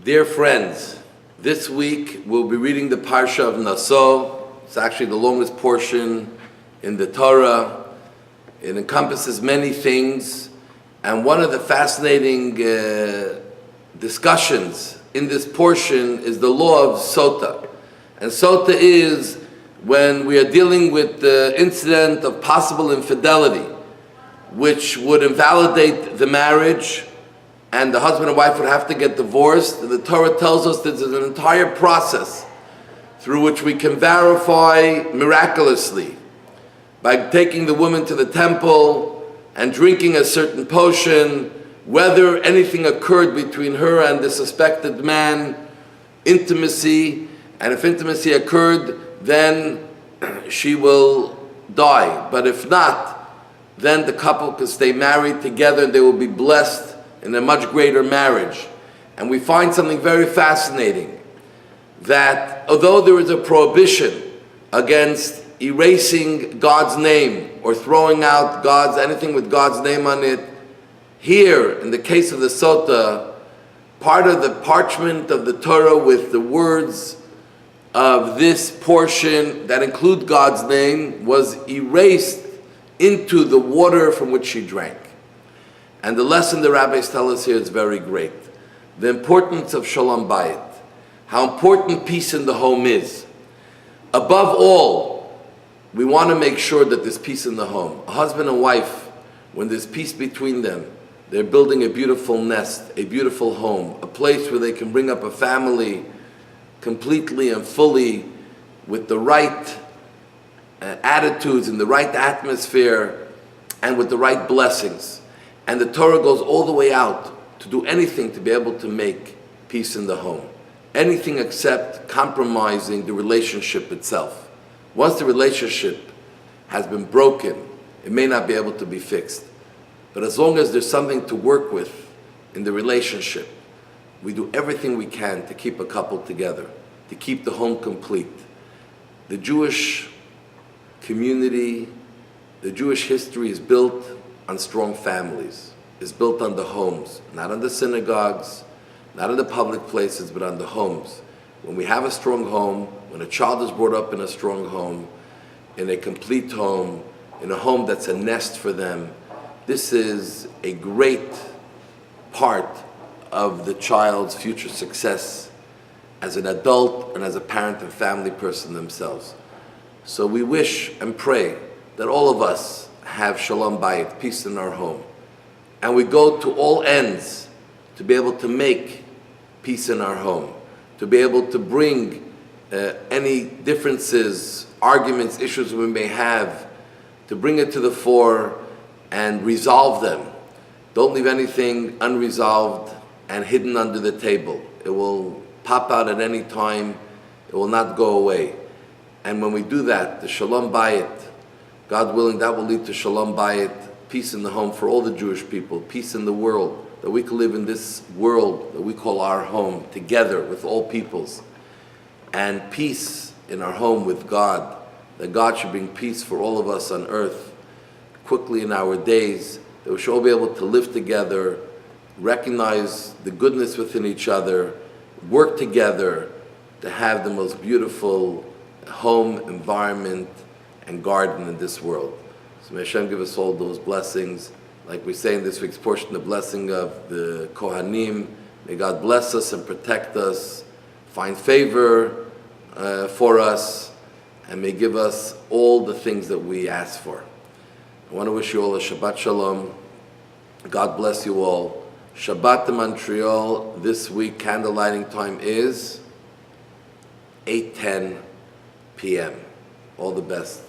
Dear friends, this week we'll be reading the Parsha of Naso. It's actually the longest portion in the Torah. It encompasses many things, and one of the fascinating discussions in this portion is the law of Sota. And Sota is when we are dealing with the incident of possible infidelity, which would invalidate the marriage, and the husband and wife would have to get divorced. The Torah tells us that there's an entire process through which we can verify miraculously by taking the woman to the temple and drinking a certain potion, whether anything occurred between her and the suspected man, intimacy, and if intimacy occurred, then she will die. But if not, then the couple can stay married together and they will be blessed in a much greater marriage. And we find something very fascinating, that although there is a prohibition against erasing God's name or throwing out anything with God's name on it, here, in the case of the Sota, part of the parchment of the Torah with the words of this portion that include God's name was erased into the water from which she drank. And the lesson the rabbis tell us here is very great. The importance of Shalom Bayit, how important peace in the home is. Above all, we want to make sure that there's peace in the home. A husband and wife, when there's peace between them, they're building a beautiful nest, a beautiful home, a place where they can bring up a family completely and fully with the right attitudes and the right atmosphere and with the right blessings. And the Torah goes all the way out to do anything to be able to make peace in the home. Anything except compromising the relationship itself. Once the relationship has been broken, it may not be able to be fixed. But as long as there's something to work with in the relationship, we do everything we can to keep a couple together, to keep the home complete. The Jewish community, the Jewish history is built on strong families, is built on the homes, not on the synagogues, not on the public places, but on the homes. When we have a strong home, when a child is brought up in a strong home, in a complete home, in a home that's a nest for them, this is a great part of the child's future success as an adult and as a parent and family person themselves. So we wish and pray that all of us have Shalom Bayit, peace in our home. And we go to all ends to be able to make peace in our home, to be able to bring any differences, arguments, issues we may have, to bring it to the fore and resolve them. Don't leave anything unresolved and hidden under the table. It will pop out at any time. It will not go away. And when we do that, the Shalom Bayit, God willing, that will lead to Shalom Bayit, peace in the home for all the Jewish people, peace in the world, that we can live in this world that we call our home together with all peoples, and peace in our home with God, that God should bring peace for all of us on earth quickly in our days, that we should all be able to live together, recognize the goodness within each other, work together to have the most beautiful home, environment, and garden in this world. So may Hashem give us all those blessings. Like we say in this week's portion, the blessing of the Kohanim. May God bless us and protect us, find favor for us, and may give us all the things that we ask for. I want to wish you all a Shabbat Shalom. God bless you all. Shabbat in Montreal this week, candle lighting time is 8:10 p.m. All the best.